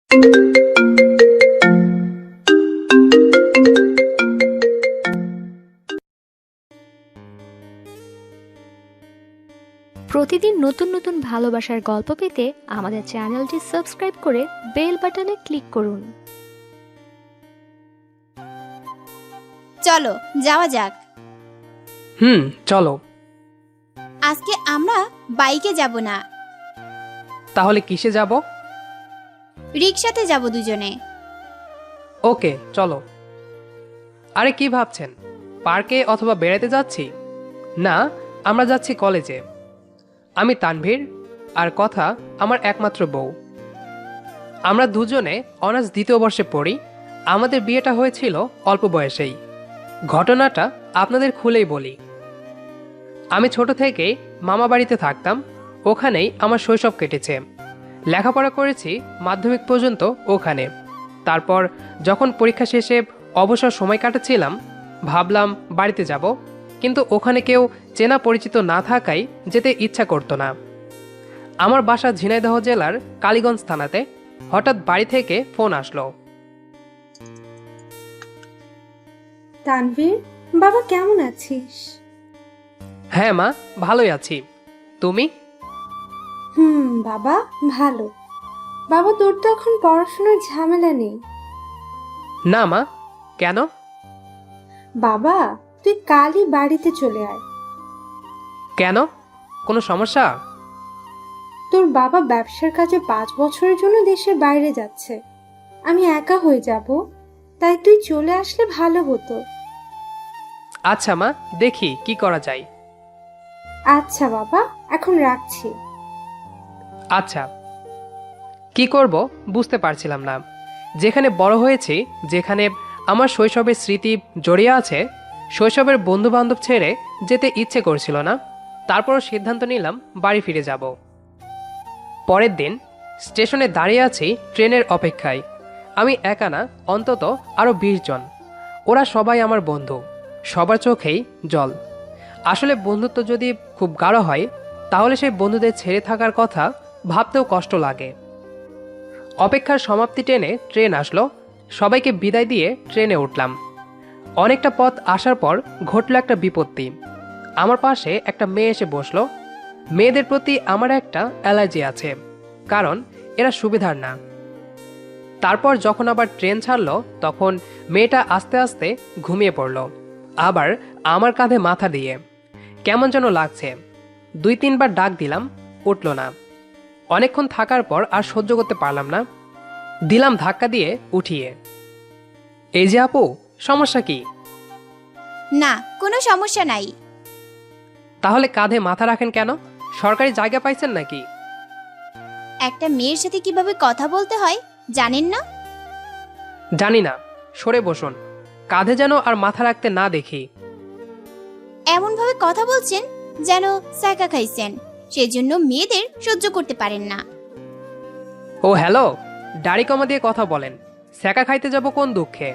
প্রতিদিন নতুন নতুন ভালোবাসার গল্প পেতে আমাদের চ্যানেলটি সাবস্ক্রাইব করে বেল বাটনে ক্লিক করুন। চলো যাওয়া যাক। চলো। আজকে আমরা বাইকে যাব না, তাহলে কিসে যাব? রিকশাতে যাব দুজনে। ওকে চলো। আরে কি ভাবছেন, পার্কে অথবা বেড়াতে যাচ্ছি? না, আমরা যাচ্ছি কলেজে। আমি তানভীর, আর কথা আমার একমাত্র বউ। আমরা দুজনে অনার্স দ্বিতীয় বর্ষে পড়ি। আমাদের বিয়েটা হয়েছিল অল্প বয়সেই। ঘটনাটা আপনাদের খুলেই বলি। আমি ছোট থেকেই মামা বাড়িতে থাকতাম, ওখানেই আমার শৈশব কেটেছে। লেখাপড়া করেছি মাধ্যমিক পর্যন্ত ওখানে। তারপর যখন পরীক্ষা শেষে অবসর সময় কাটাচ্ছিলাম, ভাবলাম বাড়িতে যাব, কিন্তু ওখানে কেউ চেনা পরিচিত না থাকায় যেতে ইচ্ছা করতো না। আমার বাসা ঝিনাইদহ জেলার কালীগঞ্জ থানাতে। হঠাৎ বাড়ি থেকে ফোন আসলো। তানভীর, বাবা কেমন আছিস? হ্যাঁ মা, ভালোই আছি। তুমি? বাবা ভালো। বাবা, তোর তো এখন পড়াশোনার ঝামেলা নেই। না মা, কেন? বাবা, তুই কালই বাড়িতে চলে আয়। কেন, কোনো সমস্যা? তোর বাবা ব্যবসার কাজে 5 বছরের জন্য দেশের বাইরে যাচ্ছে। আমি একা হয়ে যাব, তাই তুই চলে আসলে ভালো হতো। আচ্ছা মা, দেখি কি করা যায়। আচ্ছা বাবা, এখন রাখছি। আচ্ছা। কি করব বুঝতে পারছিলাম না। যেখানে বড় হয়েছি, যেখানে আমার শৈশবের স্মৃতি জড়িয়ে আছে, শৈশবের বন্ধু বান্ধব ছেড়ে যেতে ইচ্ছে করছিল না। তারপরও সিদ্ধান্ত নিলাম বাড়ি ফিরে যাব। পরের দিন স্টেশনে দাঁড়িয়ে আছি ট্রেনের অপেক্ষায়। আমি একা না, অন্তত আরও 20 জন। ওরা সবাই আমার বন্ধু, সবার চোখেই জল। আসলে বন্ধুত্ব যদি খুব গাঢ় হয়, তাহলে সেই বন্ধুদের ছেড়ে থাকার কথা ভাবতেও কষ্ট লাগে। অপেক্ষার সমাপ্তি টেনে ট্রেন আসলো। সবাইকে বিদায় দিয়ে ট্রেনে উঠলাম। অনেকটা পথ আসার পর ঘটল একটা বিপত্তি। আমার পাশে একটা মেয়ে এসে বসলো। মেয়েদের প্রতি আমার একটা অ্যালার্জি আছে, কারণ এরা সুবিধার না। তারপর যখন আবার ট্রেন ছাড়লো, তখন মেয়েটা আস্তে আস্তে ঘুমিয়ে পড়ল, আবার আমার কাঁধে মাথা দিয়ে। কেমন যেন লাগছে। 2-3 বার ডাক দিলাম, উঠল না। অনেকক্ষণ থাকার পর আর সহ্য করতে পারলাম না, দিলাম ধাক্কা দিয়ে উঠিয়ে। এই যে আপু, সমস্যা কি? না, কোনো সমস্যা নাই। তাহলে কাঁধে মাথা রাখেন কেন? সরকারি জায়গা পাইছেন নাকি? একটা মেয়ের সাথে কিভাবে কথা বলতে হয় জানেন না? জানি না, সরে বসুন। কাঁধে যেন আর মাথা রাখতে না দেখি। এমন ভাবে কথা বলছেন যেন স্যাকা খাইছেন, সেজন্য মেয়েদের সহ্য করতে পারেন না। ও হ্যালো, দাড়ি কমা দিয়ে কথা বলেন। স্যাকা খাইতে যাব কোন দুঃখে?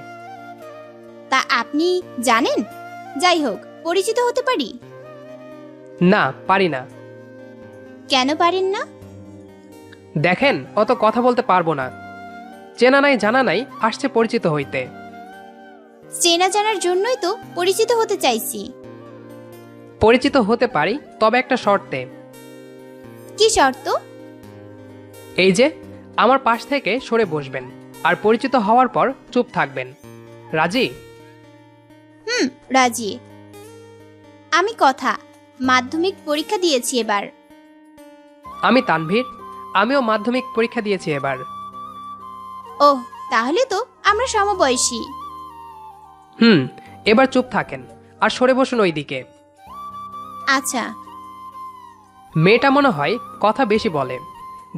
তা আপনি জানেন? যাই হোক, পরিচিত হতে পারি? না, পারি না। কেন পারেন না? দেখেন, অত কথা বলতে পারবো না। চেনা নাই জানা নাই, আসছে পরিচিত হইতে। চেনা জানার জন্যই তো পরিচিত হতে চাইছি। পরিচিত হতে পারি, তবে একটা শর্তে। কি শর্ত? এই যে, আমার পাশ থেকে সরে বসবেন, আর পরিচিত হওয়ার পর চুপ থাকবেন। রাজি? রাজি। আমি কথা, মাধ্যমিক পরীক্ষা দিয়েছি এবার। আমি তানভীর, আমিও মাধ্যমিক পরীক্ষা দিয়েছি এবার। ওহ, তাহলে তো আমরা সমবয়সী। এবার চুপ থাকেন আর সরে বসুন ওই দিকে। আচ্ছা। মেয়েটা মনে হয় কথা বেশি বলে।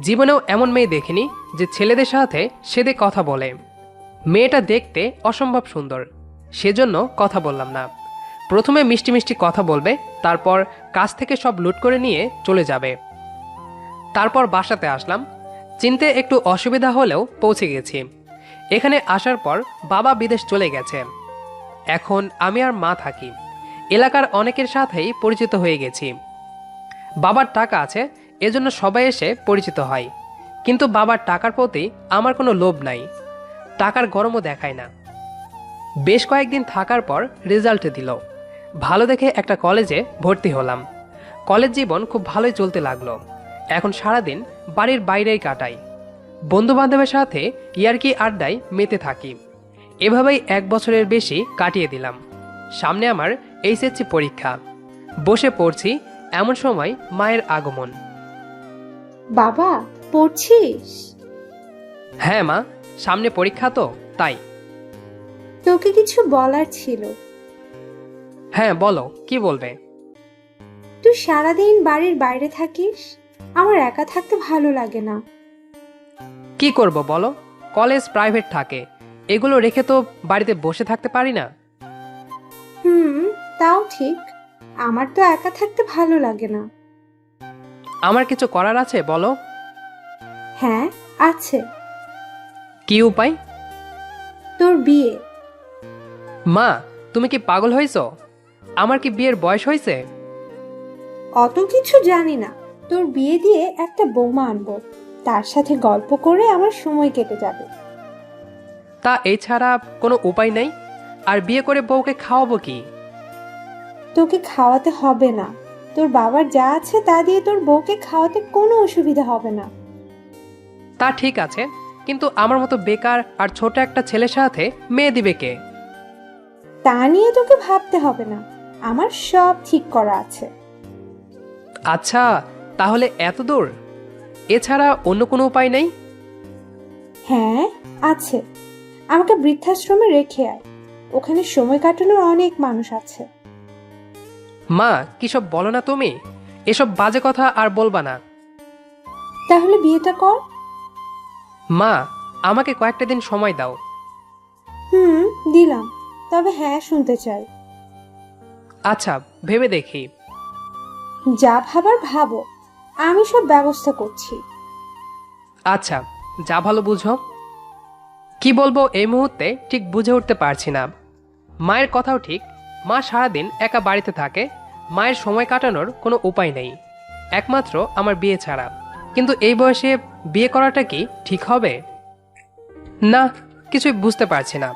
জীবনেও এমন মেয়ে দেখিনি যে ছেলেদের সাথে সেদে কথা বলে। মেয়েটা দেখতে অসম্ভব সুন্দর, সেজন্য কথা বললাম না। প্রথমে মিষ্টি মিষ্টি কথা বলবে, তারপর কাছ থেকে সব লুট করে নিয়ে চলে যাবে। তারপর বাসাতে আসলাম। চিনতে একটু অসুবিধা হলেও পৌঁছে গেছি। এখানে আসার পর বাবা বিদেশ চলে গেছে। এখন আমি আর মা থাকি। এলাকার অনেকের সাথেই পরিচিত হয়ে গেছি। বাবার টাকা আছে, এজন্য সবাই এসে পরিচিত হয়। কিন্তু বাবার টাকার প্রতি আমার কোনো লোভ নাই, টাকার গরমও দেখায় না। বেশ কয়েকদিন থাকার পর রেজাল্ট দিল, ভালো দেখে একটা কলেজে ভর্তি হলাম। কলেজ জীবন খুব ভালোই চলতে লাগলো। এখন সারাদিন বাড়ির বাইরেই কাটাই, বন্ধু বান্ধবের সাথে ইয়ার্কি আড্ডায় মেতে থাকি। এভাবেই 1 বছরের বেশি কাটিয়ে দিলাম। সামনে আমার এইচএসসি পরীক্ষা, বসে পড়ছি, এমন সময় মায়ের আগমন। বাবা, পড়ছিস? হ্যাঁ মা, সামনে পরীক্ষা তো তাই। তোকে কিছু বলার ছিল। হ্যাঁ বলো, কি বলবে? তুই সারাদিন বাড়ির বাইরে থাকিস, আমার একা থাকতে ভালো লাগে না। কি করব বলো, কলেজ প্রাইভেট থাকে, এগুলো রেখে তো বাড়িতে বসে থাকতে পারি না। তাও ঠিক, আমার তো একা থাকতে ভালো লাগে না। আমার কিছু করার আছে বলো। হ্যাঁ আছে, কি উপায়? তোর বিয়ে। মা, তুমি কি পাগল হয়েছো? আমার কি বিয়ের বয়স হয়েছে? অত কিছু জানি না, তোর বিয়ে দিয়ে একটা বৌমা আনবো, তার সাথে গল্প করে আমার সময় কেটে যাবে। তা এছাড়া কোনো উপায় নেই? আর বিয়ে করে বউকে খাওয়াবো কি? তোকে খাওয়াতে হবে না, তোর বাবার যা আছে তা দিয়ে তোর বউকে খাওয়াতে কোনো অসুবিধা হবে না। তা ঠিক আছে, কিন্তু আমার মতো বেকার আর ছোট একটা ছেলের সাথে মেয়ে দিবে কে? তা নিয়ে তোকে ভাবতে হবে না, আমার সব ঠিক করা আছে। আচ্ছা, তাহলে এত দূর? এছাড়া অন্য কোনো উপায় নেই? হ্যাঁ আছে, আমাকে বৃদ্ধাশ্রমে রেখে আয়, ওখানে সময় কাটানোর অনেক মানুষ আছে। মা, কিসব বলো না তুমি, এসব বাজে কথা আর বলবা না। তাহলে বিয়েটা কর। মা, আমাকে কয়েকটা দিন সময় দাও। দিলাম, তবে হ্যাঁ শুনতে চাই। আচ্ছা, ভেবে দেখি। যা ভাবার ভাবো, আমি সব ব্যবস্থা করছি। আচ্ছা, যা ভালো বুঝো। কি বলবো এই মুহূর্তে ঠিক বুঝে উঠতে পারছি না। মায়ের কথাও ঠিক, মা সারাদিন একা বাড়িতে থাকে, মায়ের সময় কাটানোর কোনো উপায় নেই, একমাত্র আমার বিয়ে ছাড়া। কিন্তু এই বয়সে বিয়ে করাটা কি ঠিক হবে? না, কিছুই বুঝতে পারছি না।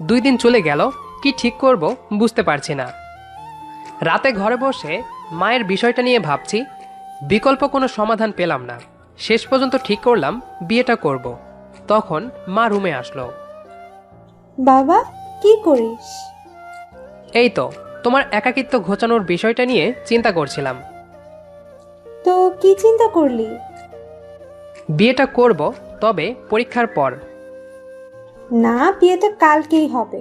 2 দিন চলে গেল, কি ঠিক করব বুঝতে পারছি না। রাতে ঘরে বসে মায়ের বিষয়টা নিয়ে ভাবছি, বিকল্প কোনো সমাধান পেলাম না। শেষ পর্যন্ত ঠিক করলাম বিয়েটা করব। তখন মা রুমে আসলো। বাবা, কি করিস? এই তো তোমার একাকিত্ব ঘোচানোর বিষয়টা নিয়ে চিন্তা করছিলাম। তো কি চিন্তা করলি? বিয়েটা করব, তবে পরীক্ষার পর। না, বিয়েটা কালকেই হবে।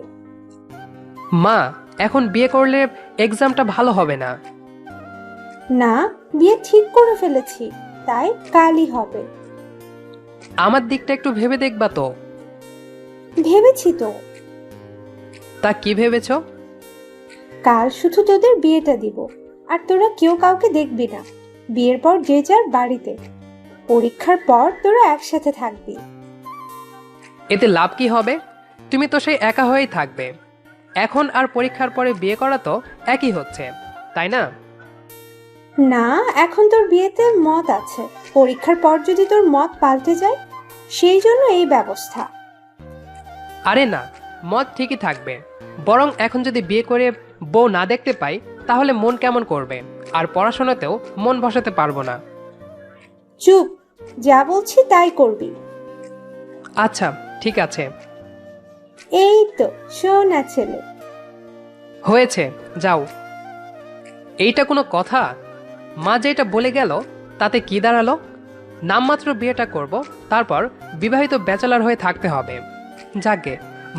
মা, এখন বিয়ে করলে এক্সামটা ভালো হবে না। না, বিয়ে ঠিক করে ফেলেছি, তাই কালই হবে। আমার দিকটা একটু ভেবে দেখবা তো। ভেবেছি তো। তা কি ভেবেছ? কাল শুধু তোদের বিয়েটা দিব, আর তোরা কেউ কাউকে দেখবি না। বিয়ের পর যে যার বাড়িতে, পরীক্ষার পর তোরা একসাথে থাকবি। এতে লাভ কি হবে? তুমি তো সেই একা হয়েই থাকবে। এখন আর পরীক্ষার পরে বিয়ে করা তো একই হচ্ছে, তাই না? না, এখন তোর বিয়েতে মত আছে, পরীক্ষার পর যদি তোর মত পাল্টে যায়, সেই জন্য এই ব্যবস্থা। আরে না, মত ঠিকই থাকবে। বরং এখন যদি বিয়ে করে বউ না দেখতে পাই, তাহলে মন কেমন করবে, আর পড়াশোনাতেও মন বসাতে পারবো না। চুপ, যা বলছি তাই করবি। আচ্ছা, ঠিক আছে। এই তো সোনা ছেলে। হয়েছে, যাও। এইটা কোনো কথা? মা যেটা বলে গেল তাতে কি দাঁড়ালো? নামমাত্র বিয়েটা করব, তারপর বিবাহিত ব্যাচেলর হয়ে থাকতে হবে। যাকে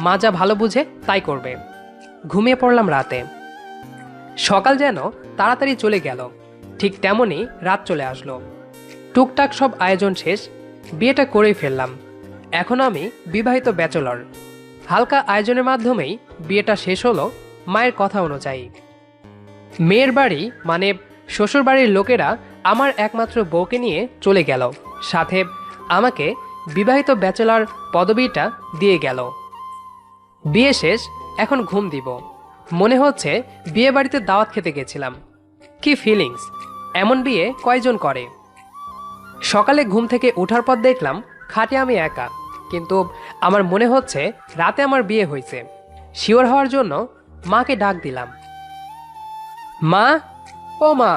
মা যা ভালো বুঝে তাই করবে। ঘুমিয়ে পড়লাম রাতে। সকাল যেন তাড়াতাড়ি চলে গেল, ঠিক তেমনই রাত চলে আসলো। টুকটাক সব আয়োজন শেষ, বিয়েটা করেই ফেললাম। এখন আমি বিবাহিত ব্যাচেলর। হালকা আয়োজনের মাধ্যমেই বিয়েটা শেষ হলো মায়ের কথা অনুযায়ী। মেয়ের বাড়ি মানে শ্বশুর বাড়ির লোকেরা আমার একমাত্র বউকে নিয়ে চলে গেল, সাথে আমাকে বিবাহিত ব্যাচেলর পদবিটা দিয়ে গেল। বিয়ে শেষ, এখন ঘুম দিব। মনে হচ্ছে বিয়ে বাড়িতে দাওয়াত খেতে গেছিলাম। কি ফিলিংস! এমন বিয়ে কয়জন করে? সকালে ঘুম থেকে ওঠার পর দেখলাম খাটে আমি একা, কিন্তু আমার মনে হচ্ছে রাতে আমার বিয়ে হয়েছে। শিওর হওয়ার জন্য মাকে ডাক দিলাম। মা, ও মা,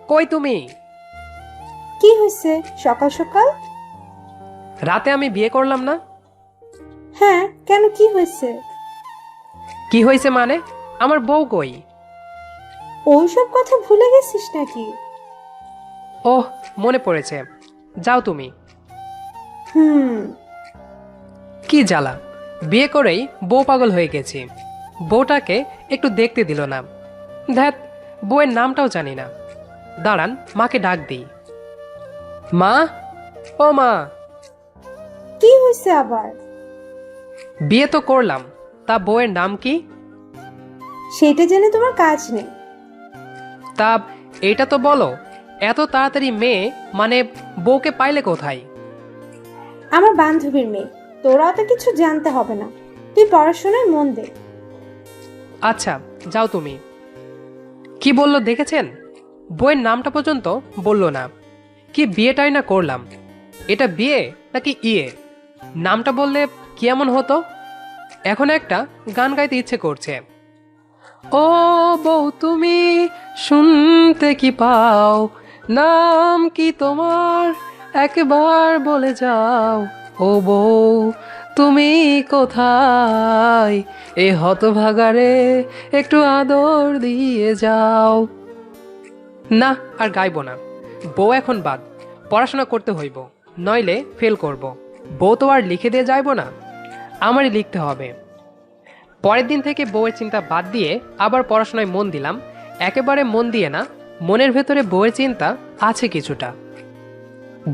কই তুমি? কি হয়েছে সকাল সকাল? রাতে আমি বিয়ে করলাম না। হ্যাঁ, কেন, কি হয়েছে? কি হয়েছে মানে? আমার বউ কই? ওইসব কথা ভুলে গেছিস নাকি? ওহ, মনে পড়েছে, যাও তুমি। হুম। কি জ্বালা, বিয়ে করেই বউ পাগল হয়ে গেছি। বউটাকে একটু দেখতে দিল না। ধ্যাত, বউয়ের নামটাও জানি না। দাঁড়ান, মাকে ডাক দিই। মা, ও মা। কি হয়েছে আবার? বিয়ে তো করলাম, তা বউয়ের নাম কি? সেটা জেনে তোমার কাজ নেই। তা এইটা তো বলো, এত তাড়াতাড়ি মেয়ে মানে বউকে পাইলে কোথায়? আমার বান্ধবীর মেয়ে, তোরা তো কিছু জানতে হবে না। তুই পড়াশোনায় মন দে। আচ্ছা, যাও তুমি। কি বললো দেখেছেন? বউয়ের নামটা পর্যন্ত বললো না। কি বিয়েটাই না করলাম, এটা বিয়ে নাকি ইয়ে? নামটা বললে কি এমন হতো? এখন একটা গান গাইতে ইচ্ছে করছে। ও বউ তুমি শুনতে কি পাও, নাম কি তোমার একবার বলে যাও। ও বউ তুমি কোথায়, এ হতভাগারে একটু আদর দিয়ে যাও। না, আর গাইব না। বউ এখন বাদ, পড়াশোনা করতে হইব, নইলে ফেল করব। বউ তো আর লিখে দিয়ে যাইব না, আমারই লিখতে হবে। পরের দিন থেকে বউয়ের চিন্তা বাদ দিয়ে আবার পড়াশোনায় মন দিলাম। একেবারে মন দিয়ে না, মনের ভেতরে বউয়ের চিন্তা আছে কিছুটা।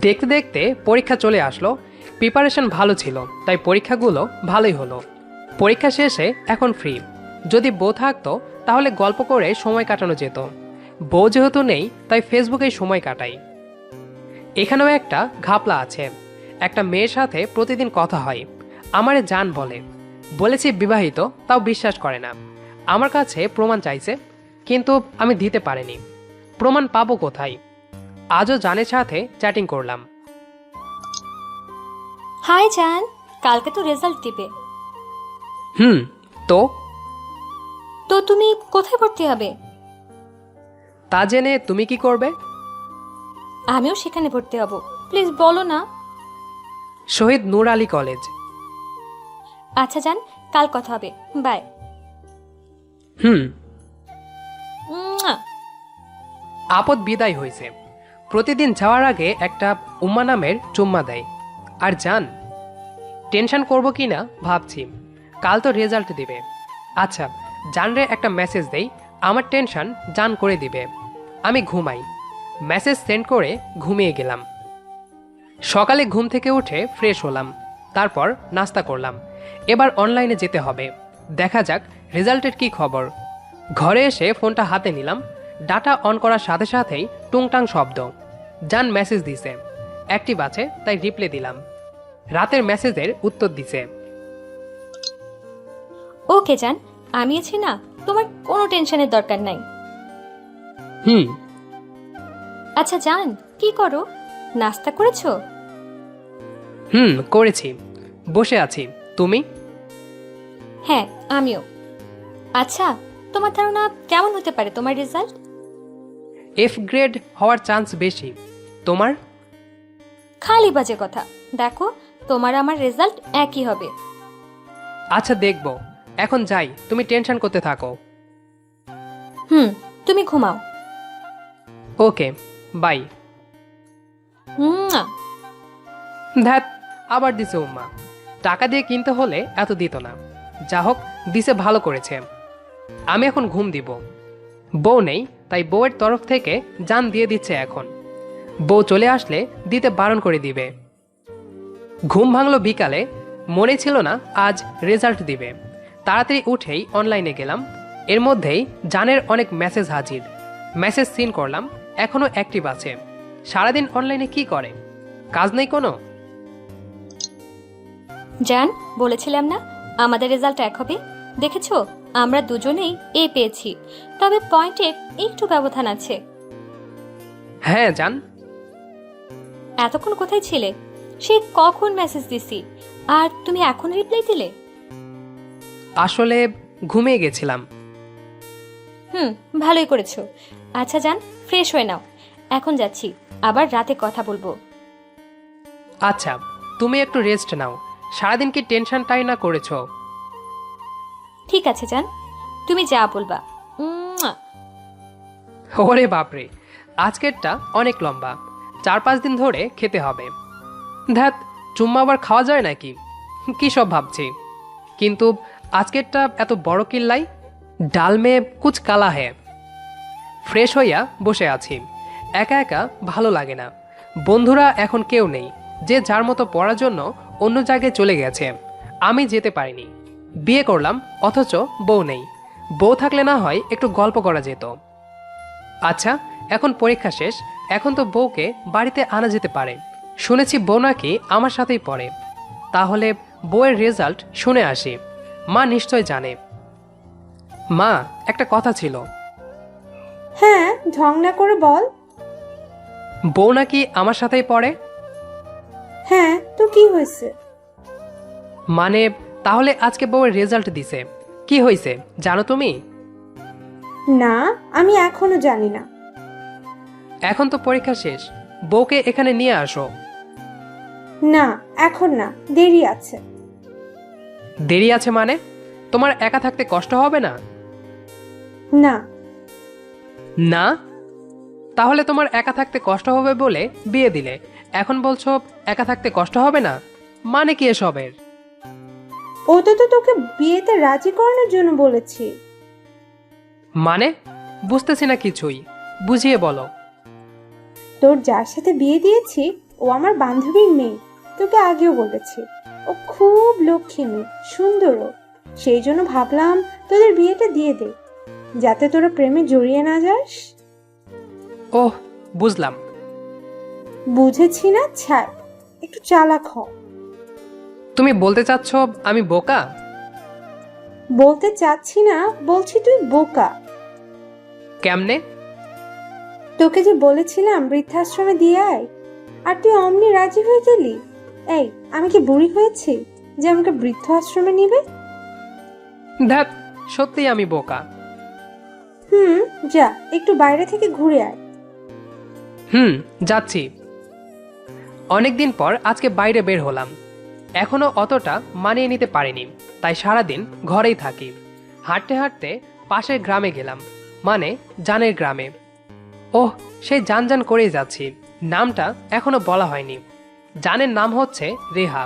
দেখতে দেখতে পরীক্ষা চলে আসলো। প্রিপারেশন ভালো ছিল, তাই পরীক্ষাগুলো ভালোই হলো। পরীক্ষা শেষে এখন ফ্রি। যদি বউ থাকতো তাহলে গল্প করে সময় কাটানো যেত। বউ যেহেতু নেই, তাই ফেসবুকেই সময় কাটাই। এখানেও একটা ঘাপলা আছে। একটা মেয়ের সাথে প্রতিদিন কথা হয়, আমারে জান বলে। বলেছি বিবাহিত, তাও বিশ্বাস করে না। আমার কাছে প্রমাণ চাইছে, কিন্তু আমি দিতে পারিনি। প্রমাণ পাবো কোথায়? আজও জানের সাথে চ্যাটিং করলাম। হাই জান, কালকে তো রেজাল্ট দিবে। হুম, তো তো তুমি কোথায় ভর্তি হবে? তা জেনে তুমি কি করবে? আমিও সেখানে ভর্তি হব। প্লিজ বলো না। শহীদ নূর আলী কলেজ। আচ্ছা জান, কাল কথা হবে। বাই। হুম। মুয়া। আপদ বিদায় হয়েছে। প্রতিদিন যাওয়ার আগে একটা উম্মা নামের চুম্মা দেয়। আর জান, টেনশন করব কি না ভাবছি। কাল তো রেজাল্ট দিবে। আচ্ছা, জানরে একটা মেসেজ দেই, আমার টেনশন জান করে দিবে। আমি ঘুমাই। মেসেজ সেন্ড করে ঘুমিয়ে গেলাম। সকালে ঘুম থেকে উঠে ফ্রেশ হলাম, তারপর নাস্তা করলাম। এবার অনলাইনে যেতে হবে, দেখা যাক রেজাল্টের কি খবর। ঘরে এসে ফোনটা হাতে নিলাম। ডাটা অন করার সাথে সাথেই টুংটাং শব্দ। জান মেসেজ দিছে, অ্যাক্টিভ আছে, তাই রিপ্লাই দিলাম। রাতের মেসেজের উত্তর দিছে। ওকে জান, আমি আছি না, তোমার কোনো টেনশনের দরকার নাই। হুম। আচ্ছা জান, কি করো? নাস্তা করেছো? হুম, করেছি, বসে আছি। তুমি? হ্যাঁ, আমিও। আচ্ছা, তোমার ধারণা কেমন হতে পারে তোমার রেজাল্ট? এফ গ্রেড হওয়ার চান্স বেশি। তোমার? খালি বাজে কথা। দেখো, তোমার আমার রেজাল্ট একই হবে। আচ্ছা, দেখব। এখন যাই, তুমি টেনশন করতে থাকো। হুম, তুমি ঘুমাও। ওকে, বাই। মুয়া। ধ্যাত, আবার দিছে উম্মা। টাকা দিয়ে কিনতে হলে এত দিত না। যা হোক, দিছে, ভালো করেছে। আমি এখন ঘুম দিব। বউ নেই, তাই বউয়ের তরফ থেকে জান দিয়ে দিচ্ছে এখন। বউ চলে আসলে দিতে বারণ করে দিবে। ঘুম ভাঙলো বিকালে। মনে ছিল না আজ রেজাল্ট দিবে। তাড়াতাড়ি উঠেই অনলাইনে গেলাম। এর মধ্যেই জানের অনেক মেসেজ হাজির। মেসেজ সিন করলাম, এখনো অ্যাক্টিভ আছে। সারাদিন অনলাইনে কি করে? কাজ নেই কোনো? জান, বলেছিলাম না আমাদের রেজাল্ট এক হবে। দেখেছো, আমরা দুজনেই এ পেয়েছি, তবে পয়েন্টের একটু ব্যবধান আছে। হ্যাঁ জান। এতক্ষণ কোথায় ছিলে? সে কখন মেসেজ দিছি, আর তুমি এখন রিপ্লাই দিলে? আসলে ঘুমিয়ে গেছিলাম। ভালোই করেছো। আচ্ছা যান, ফ্রেশ হয়ে নাও, এখন যাচ্ছি, আবার রাতে কথা বলবো। আচ্ছা, তুমি একটু রেস্ট নাও। সারাদিন কি টেনশনটাই না করেছো? ঠিক আছে যান, তুমি যা বলবা। উম্মুয়া। ওরে বাপরে, আজকেরটা অনেক লম্বা, 4-5 দিন ধরে খেতে হবে। ধ্যাত, চুম্মা আবার খাওয়া যায় নাকি? কী সব ভাবছি। কিন্তু আজকেরটা এত বড় কিল্লাই, ডাল মে কুচ কালা হে। ফ্রেশ হইয়া বসে আছি, একা একা ভালো লাগে না। বন্ধুরা এখন কেউ নেই, যে যার মতো পড়ার জন্য অন্য জায়গায় চলে গেছে। আমি যেতে পারিনি। বিয়ে করলাম, অথচ বউ নেই। বউ থাকলে না হয় একটু গল্প করা যেত। আচ্ছা, এখন পরীক্ষা শেষ, এখন তো বউকে বাড়িতে আনা যেতে পারে। শুনেছি বউ নাকি আমার সাথেই পড়ে। তাহলে বউয়ের রেজাল্ট শুনে আসি, মা নিশ্চয় জানে। মা, একটা কথা ছিল। হ্যাঁ, ঢং না করে বল। বউ নাকি আমার সাথেই পড়ে? হ্যাঁ, তো কি হয়েছে? মানে, তাহলে আজকে বউয়ের রেজাল্ট দিছে, কি হয়েছে জানো তুমি? না, আমি এখনো জানি না। এখন তো পরীক্ষা শেষ, বউকে এখানে নিয়ে আসো। না, এখন না, দেরি আছে। দেরি আছে মানে? তোমার একা থাকতে কষ্ট হবে না? না। না? তাহলে তোমার একা থাকতে কষ্ট হবে বলে বিয়ে দিলে, এখন বলছো একা থাকতে কষ্ট হবে না? মানে কি এসবের? ওটা তো তোকে বিয়েতে রাজি করানোর জন্য বলেছি। মানে বুঝতেছি না কিছুই, বুঝিয়ে বলো। তোর যার সাথে বিয়ে দিয়েছি ও আমার বান্ধবীর মেয়ে, তোকে আগেও বলেছি। ও খুব লক্ষ্মী মেয়ে, সুন্দরও। সেই জন্য ভাবলাম তোদের বিয়েটা দিয়ে দে, যাতে তোরা প্রেমে জড়িয়ে না যাস। ওহ, বুঝলাম। বুঝেছি না ছাড়, একটু চালাক হ। তুমি বলতে চাচ্ছ আমি বোকা? বলতে চাচ্ছি না, বলছি তুই বোকা। কেমনে? তোকে যে বলেছিলাম বৃদ্ধাশ্রমে দিয়ে আয়, আর তুই অমনি রাজি হয়ে গেলি। এই, আমি কি বুড়ি হয়েছি যে আমাকে বৃদ্ধ আশ্রমে নিবে? ধ্যাত, সত্যি আমি বোকা। যা, একটু বাইরে থেকে ঘুরে আয়। যাচ্ছি। অনেকদিন পর আজকে বাইরে বের হলাম। এখনো অতটা মানিয়ে নিতে পারিনি, তাই সারাদিন ঘরেই থাকি। হাঁটতে হাঁটতে পাশের গ্রামে গেলাম, মানে জানের গ্রামে। ওহ, সেই জান জান করেই যাচ্ছি। নামটা এখনো বলা হয়নি। জানের নাম হচ্ছে রেহা।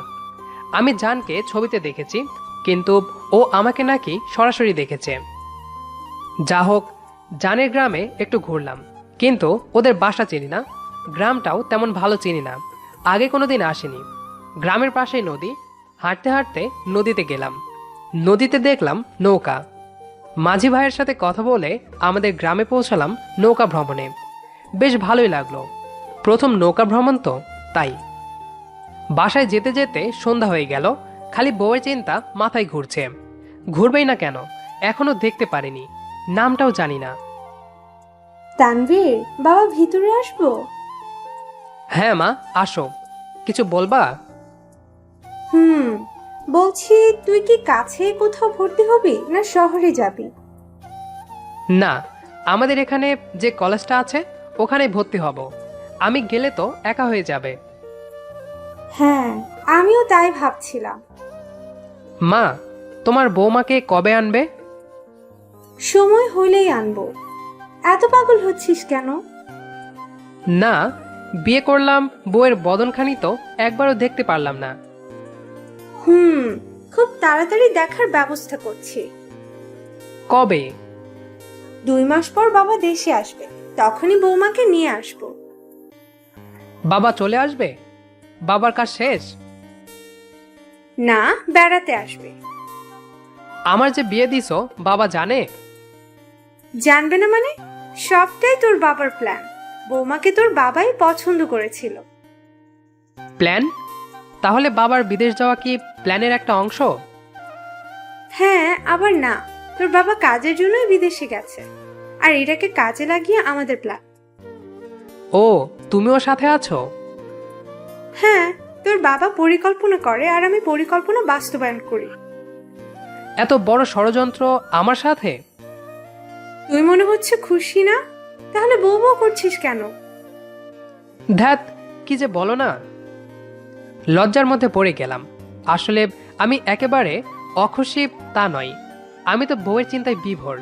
আমি জানকে ছবিতে দেখেছি, কিন্তু ও আমাকে নাকি সরাসরি দেখেছে। যা হোক, জানের গ্রামে একটু ঘুরলাম, কিন্তু ওদের বাসা চিনি না, গ্রামটাও তেমন ভালো চিনি না, আগে কোনোদিন আসিনি। গ্রামের পাশেই নদী, হাঁটতে হাঁটতে নদীতে গেলাম। নদীতে দেখলাম নৌকা। মাঝি ভাইয়ের সাথে কথা বলে আমাদের গ্রামে পৌঁছালাম নৌকা ভ্রমণে। বেশ ভালোই লাগলো, প্রথম নৌকা ভ্রমণ তো, তাই। বাসায় যেতে যেতে সন্ধ্যা হয়ে গেল, খালি বউয়ের চিন্তা মাথায় ঘুরছে। ঘুরবেই না কেন, এখনো দেখতে পারিনি, নামটাও জানি না। তানভীর, বাবা ভিতরে আসবো? হ্যাঁ মা, আসো। কিছু বলবা? বলছি, তুই কি কাছে কোথাও ভর্তি হবি না শহরে যাবি? না, আমাদের এখানে যে কলেজটা আছে ওখানে ভর্তি হব। আমি গেলে তো একা হয়ে যাবে। হ্যাঁ, আমিও তাই ভাবছিলাম। মা, তোমার বৌমাকে কবে আনবে? সময় হলেই আনবো। এত পাগল হচ্ছিস কেন? না, বিয়ে করলাম, বউয়ের বদনখানি তো একবারও দেখতে পারলাম না। খুব তাড়াতাড়ি দেখার ব্যবস্থা করছি। কবে? 2 মাস পর বাবা দেশে আসবে, তখনই বৌমাকে নিয়ে আসবো। বাবা চলে আসবে? বাবার কাজ শেষ? না, বেড়াতে আসবে। আমার যে বিয়ে দিছো বাবা জানে? জানবে না মানে? সবটাই তোর বাবার প্ল্যান। বৌমাকে তোর বাবাই পছন্দ করেছিল। প্ল্যান? তাহলে বাবার বিদেশ যাওয়া কি প্ল্যানের একটা অংশ? হ্যাঁ, আবার না, তোর বাবা কাজের জন্যই বিদেশে গেছে, আর এটাকে কাজে লাগিয়ে আমাদের প্ল্যান। ও, তুমিও সাথে আছো? হ্যাঁ, তোর বাবা পরিকল্পনা করে আর আমি পরিকল্পনা বাস্তবায়ন করি। এত বড় ষড়যন্ত্র আমার সাথে? তুই মনে হচ্ছে খুশি না? তাহলে বউ বউ করছিস কেন? ধ্যাত, কি যে বলো না। লজ্জার মধ্যে পড়ে গেলাম। আসলে আমি একেবারে অখুশি তা নয়, আমি তো বউয়ের চিন্তায় বিভোর।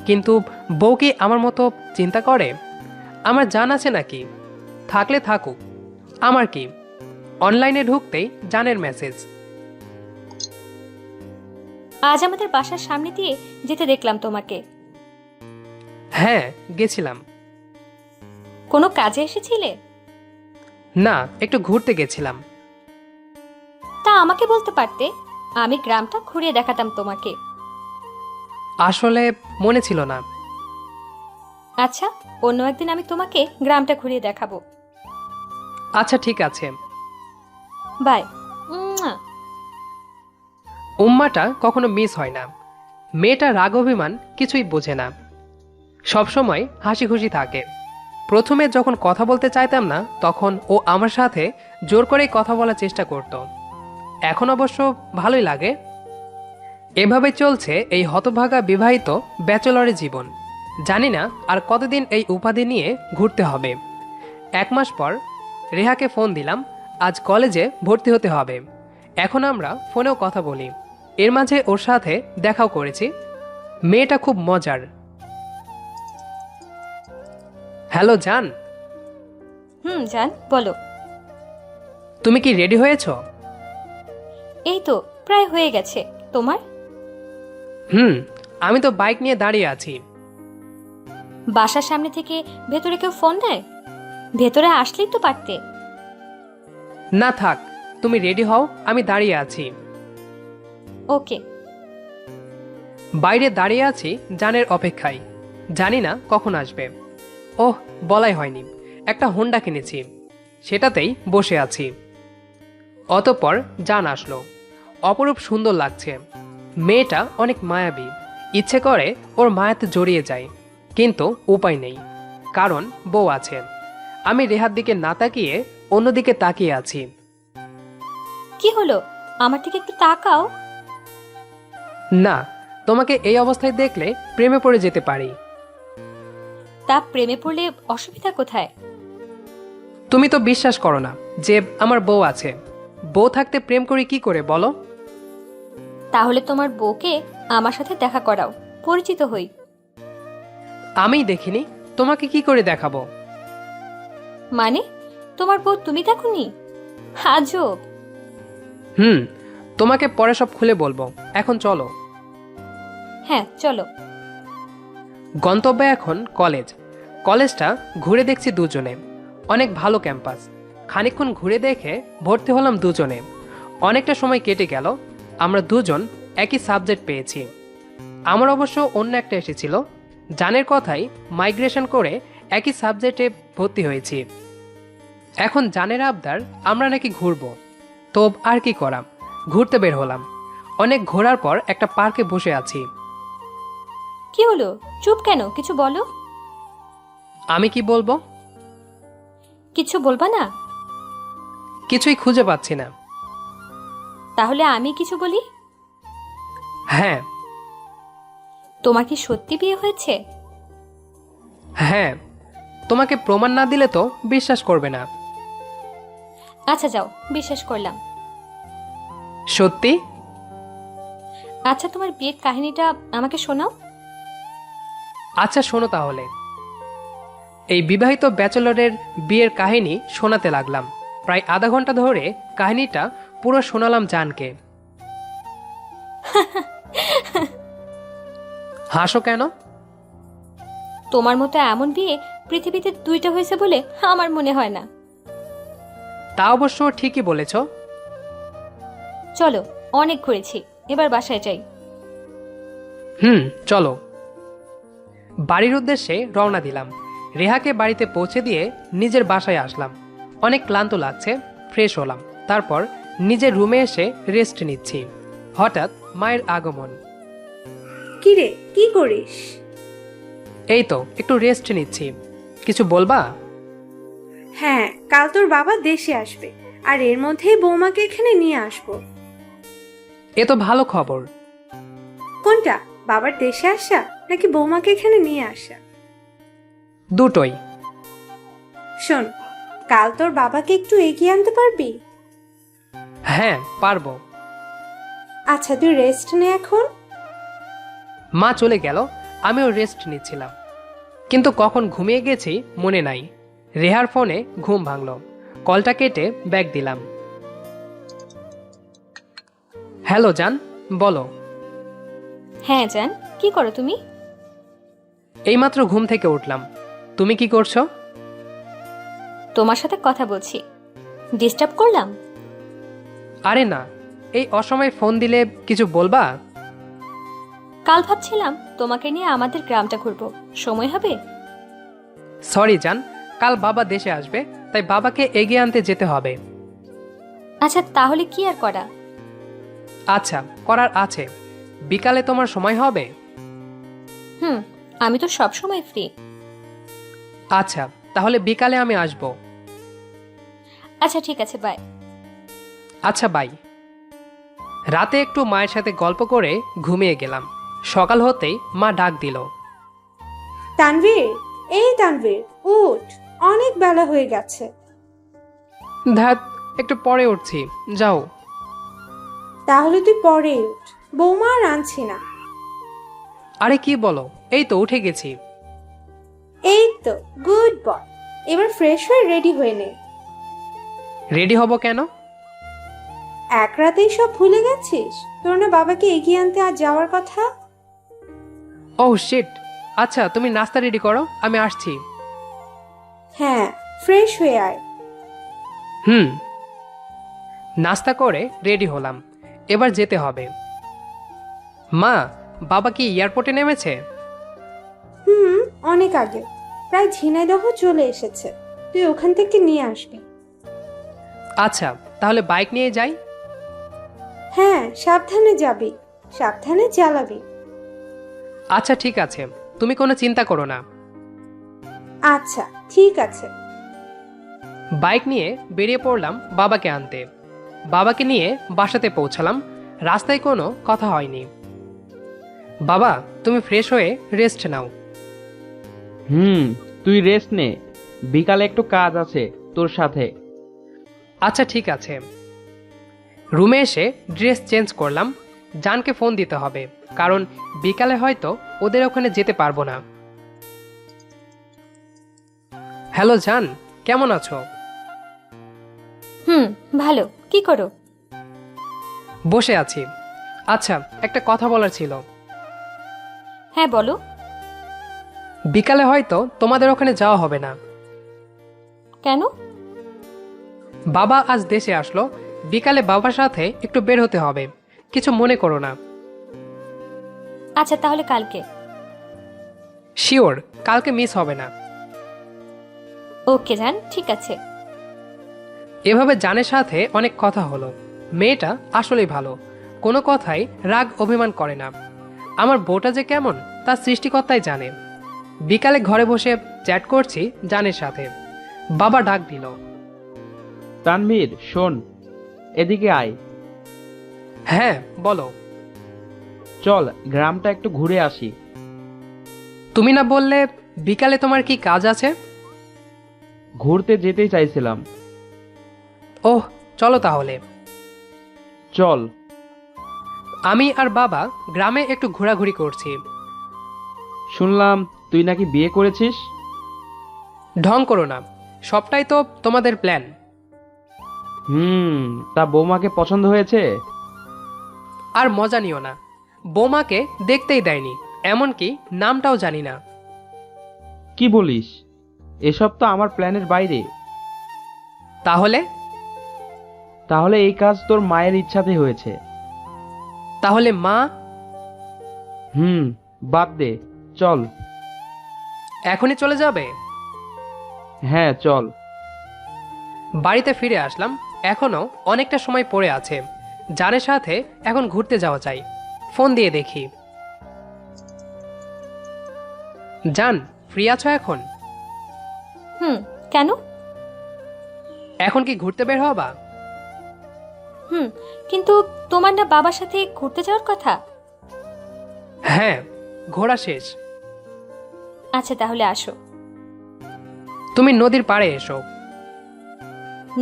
কিন্তু বউ কি আমার মতো চিন্তা করে? আমার জান আছে নাকি? থাকলে থাকুক, আমার কি। অনলাইনে ঢুকতেই জানের মেসেজ। আজ আমাদের বাসার সামনে দিয়ে যেতে দেখলাম তোমাকে। হ্যাঁ, গেছিলাম। কোনো কাজে এসেছিলে? না, একটু ঘুরতে গেছিলাম। তা আমাকে বলতে পারতে, আমি গ্রামটা ঘুরিয়ে দেখাতাম তোমাকে। আসলে মনে ছিল না। আচ্ছা, অন্য একদিন আমি তোমাকে গ্রামটা ঘুরিয়ে দেখাবো। আচ্ছা, ঠিক আছে। বাই। উম্মাটা কখনো মিস হয় না। মেয়েটা রাগ অভিমান কিছুই বোঝে না, সবসময় হাসি খুশি থাকে। প্রথমে যখন কথা বলতে চাইতাম না, তখন ও আমার সাথে জোর করেই কথা বলার চেষ্টা করত। এখন অবশ্য ভালোই লাগে। এভাবে চলছে এই হতভাগা বিবাহিত ব্যাচেলরের জীবন। জানি না আর কতদিন এই উপাধি নিয়ে ঘুরতে হবে। 1 মাস পর রেহাকে ফোন দিলাম, আজ কলেজে ভর্তি হতে হবে। এখন আমরা ফোনেও কথা বলি। এর মাঝে ওর সাথে দেখাও করেছি। মেয়েটা খুব মজার। হ্যালো জান। জান, বলো। তুমি কি রেডি হয়েছ? এই তো প্রায় হয়ে গেছে। তোমার? আমি তো বাইক নিয়ে দাঁড়িয়ে আছি। বাসার সামনে থেকে ভেতরে কেউ ফোন দেয়? ভেতরে আসলেই তো পারতে। না থাক, তুমি রেডি হও, আমি দাঁড়িয়ে আছি। ওকে। বাইরে দাঁড়িয়ে আছি জানের অপেক্ষায়। জানি না কখন আসবে। ওহ, বলাই হয়নি, একটা হোন্ডা কিনেছি, সেটাতেই বসে আছি। অতঃপর জান আসলো। অপরূপ সুন্দর লাগছে। মেয়েটা অনেক মায়াবী। ইচ্ছে করে ওর মায়াতে জড়িয়ে যায়, কিন্তু উপায় নেই, কারণ বউ আছে। আমি রেহার দিকে না তাকিয়ে অন্যদিকে তাকিয়ে আছি। কি হলো? আমার থেকে একটু তাকাও। না, তোমাকে এই অবস্থায় দেখলে প্রেমে পড়ে যেতে পারি। তা প্রেমে পড়লে অসুবিধা কোথায়? তুমি তো বিশ্বাস করো না যে আমার বউ আছে। বউ থাকতে প্রেম করি কি করে বলো? তাহলে তোমার বউকে আমার সাথে দেখা করাও, পরিচিত হই। আমিই দেখিনি, তোমাকে কি করে দেখাবো? মানে, তোমার বউ তুমি দেখোনি? আজব। তোমাকে পরে সব খুলে বলবো, এখন চলো। হ্যাঁ, চলো। গন্তব্যে এখন কলেজ। কলেজটা ঘুরে দেখছি দুজনে। অনেক ভালো ক্যাম্পাস। খানিকক্ষণ ঘুরে দেখে ভর্তি হলাম দুজনে। অনেকটা সময় কেটে গেল। আমরা দুজন একই সাবজেক্ট পেয়েছি। আমার অবশ্য অন্য একটা এসেছিল। জানের কথাই মাইগ্রেশন করে একই সাবজেক্টে ভর্তি হয়েছি। এখন জানের আবদার আমরা নাকি ঘুরবো। তো আর কি করা, ঘুরতে বের হলাম। অনেক ঘোরার পর একটা পার্কে বসে আছি। কি হলো? চুপ কেন? কিছু বলো। আমি কি বলবো? কিছু বলবা না? কিছুই খুঁজে পাচ্ছি না। তাহলে আমি কিছু বলি। হ্যাঁ। তোমার কি সত্যি বিয়ে হয়েছে? হ্যাঁ, তোমাকে প্রমাণ না দিলে তো বিশ্বাস করবে না। আচ্ছা যাও, বিশ্বাস করলাম। সত্যি? আচ্ছা, তোমার বিয়ের কাহিনীটা আমাকে শোনাও। আচ্ছা শোনো তাহলে। এই বিবাহিত ব্যাচেলরের বিয়ের কাহিনী শোনাতে লাগলাম। প্রায় আধা ঘন্টা ধরে কাহিনীটা পুরো শোনালাম জানকে। হাসো কেন? তোমার মতো এমন বিয়ে পৃথিবীতে 2টা হয়েছে বলে আমার মনে হয় না। তা অবশ্য ঠিকই বলেছ। চলো, অনেক ঘুরেছি, এবার বাসায় যাই। চলো। বাড়ির উদ্দেশ্যে রওনা দিলাম। রেহাকে বাড়িতে পৌঁছে দিয়ে নিজের বাসায় আসলাম। অনেক ক্লান্ত লাগছে, ফ্রেশ হলাম। তারপর নিজের রুমে এসে রেস্ট নিচ্ছি। হঠাৎ মায়ের আগমন। কিরে, কি করিস? এই তো একটু রেস্ট নিচ্ছি। কিছু বলবা? হ্যাঁ, কাল তোর বাবা দেশে আসবে। আর এর মধ্যেই বৌমাকে এখানে নিয়ে আসবো। এ তো ভালো খবর। কোনটা, বাবার দেশে আসা নাকি বৌমাকে এখানে নিয়ে আসা? দুটোই। শোন, কাল তোর বাবাকে একটু এগিয়ে আনতে পারবি? হ্যাঁ, পারবো। আচ্ছা, তুই রেস্ট নে এখন। মা চলে গেল, আমিও রেস্ট নিচ্ছিলাম, কিন্তু কখন ঘুমিয়ে গেছি মনে নাই। রেহার ফোনে ঘুম ভাঙল, কলটা কেটে ব্যাগ দিলাম। হ্যালো জান, বলো। হ্যাঁ জান, কি করো তুমি? এইমাত্র ঘুম থেকে উঠলাম। তুমি কি করছো? তোমার সাথে কথা বলছি। ডিস্টার্ব করলাম? আরে না, এই অসময়ে ফোন দিলে কিছু বলবা? কাল ভাবছিলাম তোমাকে নিয়ে আমাদের গ্রামটা ঘুরবো, সময় হবে? সরি জান, কাল বাবা দেশে আসবে, তাই বাবাকে এগিয়ে আনতে যেতে হবে। আচ্ছা, তাহলে কি আর করা। আচ্ছা, করার আছে। বিকালে তোমার সময় হবে? হুম, আমি তো সব সময় ফ্রি। আচ্ছা, তাহলে বিকালে আমি আসব। আচ্ছা ঠিক আছে, বাই। আচ্ছা, বাই। রাতে একটু মায়ের সাথে গল্প করে ঘুমিয়ে গেলাম। সকাল হতেই মা ডাক দিল। তানভীর, এই তানভীর, উঠ, অনেক বেলা হয়ে গেছে। ধ্যাত, একটু পরে উঠছি, যাও। তাহলে তুই পরে উঠ, বৌমা আর আনছি না। আরে কি বলো, এই তো উঠে গেছি। এই তো, গুড বয়। এবার ফ্রেশ হয়ে রেডি হয়ে নে। রেডি হব কেন? এক রাতেই সব ভুলে গেছিস? তোর না বাবাকে এগিয়ে আনতে আজ যাওয়ার কথা? Oh shit. আচ্ছা, তুমি নাস্তা রেডি করো, আমি আসছি। হ্যাঁ, ফ্রেশ হয়ে আয়। হুম। নাস্তা করে রেডি হলাম, এবার যেতে হবে। মা, বাবা কি এয়ারপোর্টে নেমেছে? হুম, অনেক আগে, প্রায় ঝিনাইদহ চলে এসেছে। তুই ওখান থেকে নিয়ে আসবি। আচ্ছা, তাহলে বাইক নিয়ে যাই। হ্যাঁ, সাবধানে যাবি, সাবধানে চালাবি। আচ্ছা ঠিক আছে, তুমি কোনো চিন্তা করো না। আচ্ছা ঠিক আছে। বাইক নিয়ে বেরিয়ে পড়লাম বাবাকে আনতে। বাবাকে নিয়ে বাসাতে পৌঁছালাম। রাস্তায় কোনো কথা হয়নি। বাবা, তুমি ফ্রেশ হয়ে রেস্ট নাও। তুই রেস্ট নে, বিকালে একটু কাজ আছে তোর সাথে। আচ্ছা ঠিক আছে। রুমে এসে ড্রেস চেঞ্জ করলাম। জানকে ফোন দিতে হবে, কারণ বিকালে হয়তো ওদের ওখানে যেতে পারবো না। হ্যালো জান, কেমন আছো? হুম, ভালো। কি করো? বসে আছি। আচ্ছা, একটা কথা বলার ছিল। হ্যাঁ বলো। বিকালে হয়তো তোমাদের ওখানে যাওয়া হবে না। কেন? বাবা আজ দেশে আসলো, বিকালে বাবার সাথে একটু বের হতে হবে। কিছু মনে করো না। আচ্ছা, তাহলে কালকে। শিওর, কালকে মিস হবে না। ওকে জান, ঠিক আছে। এভাবে জানের সাথে অনেক কথা হলো। মেয়েটা আসলেই ভালো, কোনো কথাই রাগ অভিমান করে না। আমার বউটা যে কেমন তা সৃষ্টিকর্তাই জানে। বিকালে ঘরে বসে চ্যাট করছি জানের সাথে। বাবা ডাক দিল। তানভীর শোন, এদিকে আয়। হ্যাঁ বলো। চল গ্রামটা একটু ঘুরে আসি। তুমি না বললে বিকালে তোমার কি কাজ আছে? ঘুরতে যেতেই চাইছিলাম। ওহ, চলো তাহলে। চল। আমি আর বাবা গ্রামে একটু ঘোরাঘুরি করছি। শুনলাম তুই নাকি বিয়ে করেছিস। ঢং করো না, সবটাই তো তোমাদের প্ল্যান। তা বৌমাকে পছন্দ হয়েছে? আর মজা নিও না, বৌমাকে দেখতেই দেয়নি, এমনকি নামটাও জানি না। কি বলিস? এসব তো আমার প্ল্যানের বাইরে। তাহলে? তাহলে এই কাজ তোর মায়ের ইচ্ছাতে হয়েছে। তাহলে মা? বাদ দে, চল। এখনই চলে যাবে? হ্যাঁ চল। বাড়িতে ফিরে আসলাম। এখনো অনেকটা সময় পড়ে আছে। জানের সাথে এখন ঘুরতে যাওয়া চাই। ফোন দিয়ে দেখি। জান, ফ্রি আছো এখন? হুম, কেন? এখন কি ঘুরতে বের হবা? হুম, কিন্তু তোমার না বাবার সাথে ঘুরতে যাওয়ার কথা? হ্যাঁ, ঘোরা শেষ। আচ্ছা তাহলে আসো। তুমি নদীর পাড়ে এসো।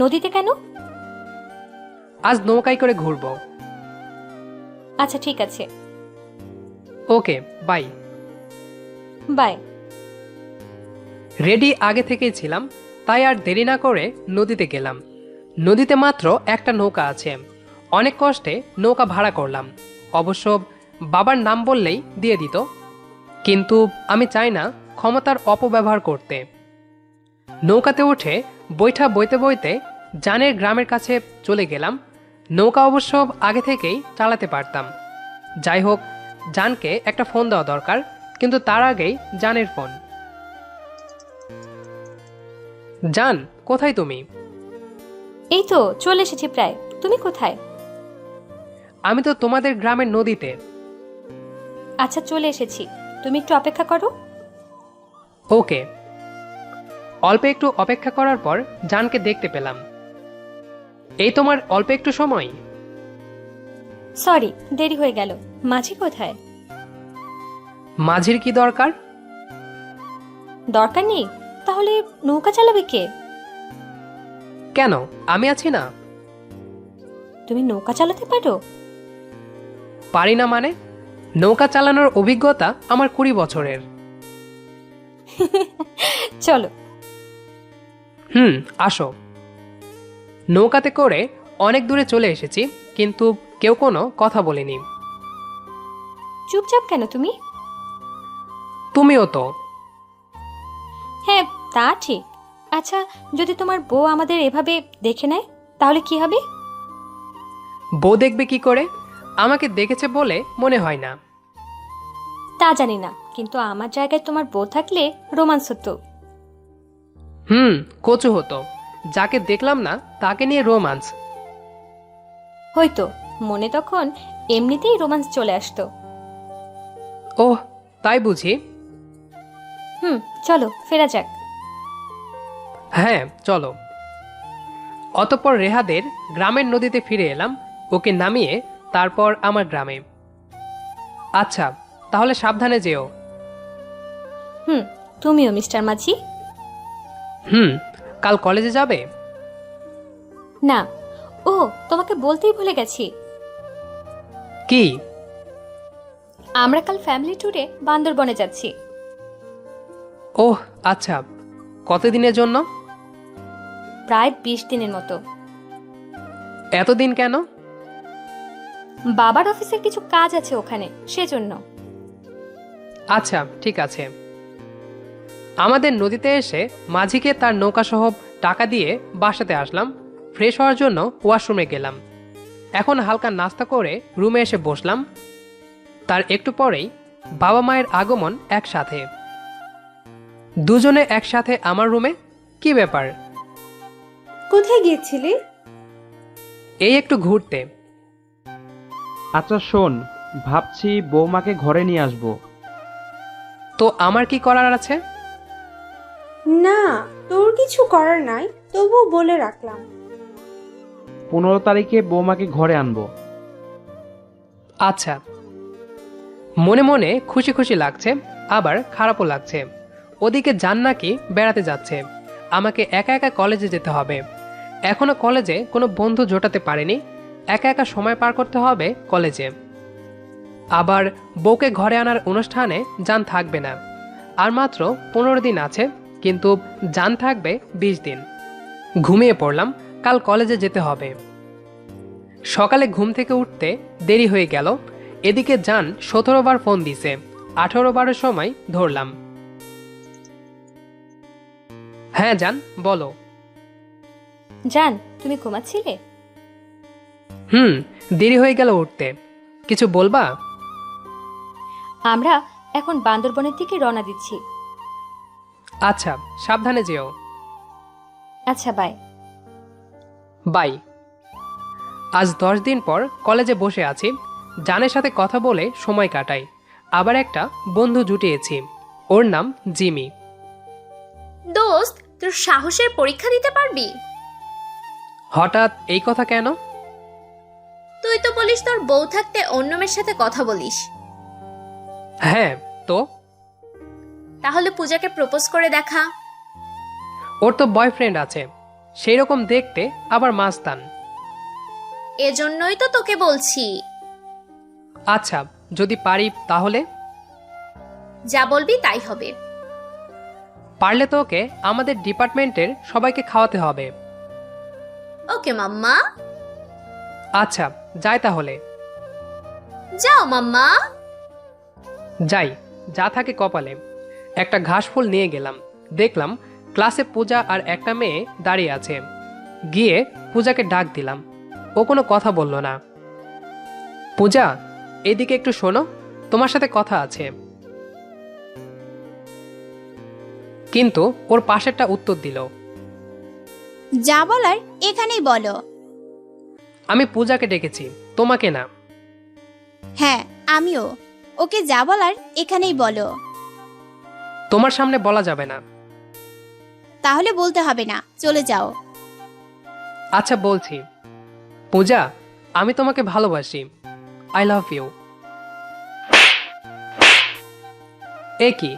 নদীতে কেন? আজ নৌকায় করে ঘুরবো। আচ্ছা ঠিক আছে, ওকে, বাই। বাই। রেডি আগে থেকেই ছিলাম, তাই আর দেরি না করে নদীতে গেলাম। নদীতে মাত্র একটা নৌকা আছে। অনেক কষ্টে নৌকা ভাড়া করলাম। অবশ্য বাবার নাম বললেই দিয়ে দিত, কিন্তু আমি চাই না ক্ষমতার অপব্যবহার করতে। নৌকাতে উঠে বৈঠা বইতে বইতে জানের গ্রামের কাছে চলে গেলাম। নৌকা অবশ্য আগে থেকেই চালাতে পারতাম। যাই হোক, জানকে একটা ফোন দেওয়া দরকার, কিন্তু তার আগেই জানের ফোন। জান, কোথায় তুমি? এই তো চলে এসেছি প্রায়। তুমি কোথায়? আমি তো তোমাদের গ্রামের নদীতে। আচ্ছা চলে এসেছি, তুমি একটু অপেক্ষা করো। ওকে। অল্প একটু অপেক্ষা করার পর জানকে দেখতে পেলাম। এই তোমার অল্প একটু সময়? সরি, দেরি হয়ে গেল। মাঝি কোথায়? মাঝির কি দরকার? দরকার নেই? তাহলে নৌকা চালাবে কে? কেন, আমি আছি না। তুমি নৌকা চালাতে পারো? পারি না মানে? নৌকা চালানোর অভিজ্ঞতা আমার 20 বছরের। চলো। আসো। নৌকাতে করে অনেক দূরে চলে এসেছি, কিন্তু কেউ কোনো কথা বলেনি। চুপচাপ কেন তুমি? তুমিও তো। হ্যাঁ তা ঠিক। আচ্ছা, যদি তোমার বউ আমাদের এভাবে দেখে নেয় তাহলে কি হবে? বউ দেখবে কি করে? আমাকে দেখেছে বলে মনে হয় না। তা জানি না, কিন্তু আমার জায়গায় তোমার বউ থাকলে রোমান্স হতো। কচু হতো। যাকে দেখলাম না তাকে নিয়ে রোমান্স। হয়তো মনে তখন এমনিতেই রোমান্স চলে আসতো। ওহ, তাই বুঝি। চলো ফেরা যাক। হ্যাঁ চলো। অতঃপর রেহাদের গ্রামের নদীতে ফিরে এলাম, ওকে নামিয়ে তারপর আমার গ্রামে। আচ্ছা, তাহলে সাবধানে যেও। তুমিও মিস্টার মাঝি। কাল কলেজে যাবে? না, ও তোমাকে বলতেই ভুলে গেছি। কি? আমরা কাল ফ্যামিলি ট্যুরে বান্দরবনে যাচ্ছি। ওহ আচ্ছা, কতদিনের জন্য? প্রায় 20 দিনের মতো। এতদিন কেন? বাবার অফিসের কিছু কাজ আছে ওখানে, সেজন্য। আচ্ছা ঠিক আছে। আমাদের নদীতে এসে মাঝিকে তার নৌকা সহ টাকা দিয়ে বাসাতে আসলাম। ফ্রেশ হওয়ার জন্য ওয়াশরুমে গেলাম। এখন হালকা নাস্তা করে রুমে এসে বসলাম। তার একটু পরেই বাবা মায়ের আগমন একসাথে। দুজনে একসাথে আমার রুমে। কি ব্যাপার? কোথায় গিয়েছিলি? এই একটু ঘুরতে। আচ্ছা শোন, ভাবছি বৌমাকে ঘরে নিয়ে আসবো। তো আমার কি করার আছে? না, তোর কিছু করার নাই, তবুও বলে রাখলাম। 15 তারিখে বৌমাকে ঘরে আনবো। আচ্ছা। মনে মনে খুশি খুশি লাগছে, আবার খারাপও লাগছে। ওদিকে জান নাকি বেড়াতে যাচ্ছে, আমাকে একা একা কলেজে যেতে হবে। এখনো কলেজে কোনো বন্ধু জোটাতে পারেনি, একা একা সময় পার করতে হবে কলেজে। আবার বউকে ঘরে আনার অনুষ্ঠানে জান থাকবে না। আর মাত্র 15 দিন আছে, কিন্তু জান থাকবে 20 দিন। ঘুমিয়ে পড়লাম, কাল কলেজে যেতে হবে। সকালে ঘুম থেকে উঠতে দেরি হয়ে গেল। এদিকে জান 17 বার ফোন দিছে, 18 বারের সময় ধরলাম। হ্যাঁ জান, বলো। জান, তুমি ঘুমাচ্ছিলে? দেরি হয়ে গেল উঠতে। কিছু বলবা? আমরা এখন বান্দরবনের দিকে রওনা দিচ্ছি। আচ্ছা, সাবধানে যেও। আচ্ছা বাই। বাই। আজ 10 দিন পর কলেজে বসে আছি, জানের সাথে কথা বলে সময় কাটাই। আবার একটা বন্ধু জুটিয়েছি, ওর নাম জিমি। দোস্ত, তোর সাহসের পরীক্ষা দিতে পারবি? হঠাৎ এই কথা কেন? তুই তো বলিস তোর বউ থাকতে অন্য মেয়ের সাথে কথা বলিস। হ্যাঁ, তো তাহলে পূজাকে প্রপোজ করে দেখা। ওর তো বয়ফ্রেন্ড আছে, সেই রকম দেখতে, আবার মাস্তান। এজন্যই তো তোকে বলছি। আচ্ছা, যদি পারি তাহলে? যা বলবি তাই হবে। পারলে তো ওকে আমাদের ডিপার্টমেন্টের সবাইকে খাওয়াতে হবে। ওকে মাম্মা। আচ্ছা, যাই তাহলে। যাও মাম্মা। যাই, যা থাকে কপালে। একটা ঘাস ফুল নিয়ে গেলাম, দেখলাম ক্লাসে পূজা আর একটা মেয়ে দাঁড়িয়ে আছে। গিয়ে পূজাকে ডাক দিলাম, ও কোনো কথা বলল না। পূজা, এদিকে একটু শোনো, তোমার সাথে কথা আছে। কিন্তু ওর পাশেরটা উত্তর দিল, যা বলার এখানেই বলো। আমি পূজাকে ডেকেছি, তোমাকে না। হ্যাঁ, আমিও। ওকে যা বলার এখানেই বলো। তোমার সামনে বলা যাবে না। তাহলে বলতে হবে না, চলে যাও। আচ্ছা, বলছি। পূজা, আমি তোমাকে ভালোবাসি। I love you. এ কি,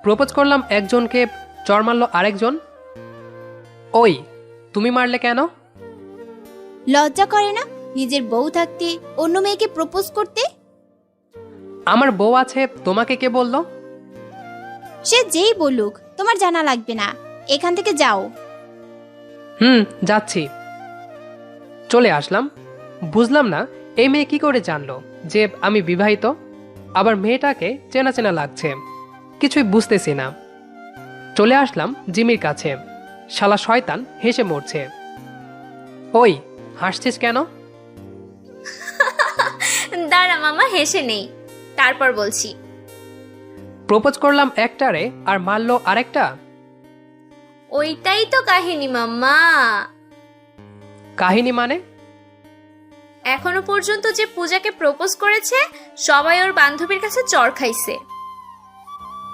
প্রপোজ করলাম একজনকে, চর মারল আরেকজন। ওই, তুমি মারলে কেন? লজ্জা করে না নিজের বউ থাকতে অন্য মেয়েকে প্রপোজ করতে? আমার বউ আছে, তোমাকে কে বলল? সে যেই বলুক, তোমার জানা লাগবে না। এখান থেকে যাও। যাচ্ছি। চলে আসলাম। বুঝলাম না এই মেয়ে কি করে জানলো যে আমি বিবাহিত, আবার মেয়েটাকে চেনা চেনা লাগছে, কিছুই বুঝতেছি না। চলে আসলাম জিমির কাছে। শালা শয়তান হেসে মরছে। ওই, হাসছিস কেন? দাঁড়া মামা, হেসে নেই, তারপর বলছি। প্রপোজ করলাম একটারে আর মারলো আরেকটা। ওইটাই তো কাহিনী মাম্মা। কাহিনী মানে? এখনো পর্যন্ত যে পূজাকে প্রপোজ করেছে সবাই ওর বান্ধবীর কাছে চর খাইছে।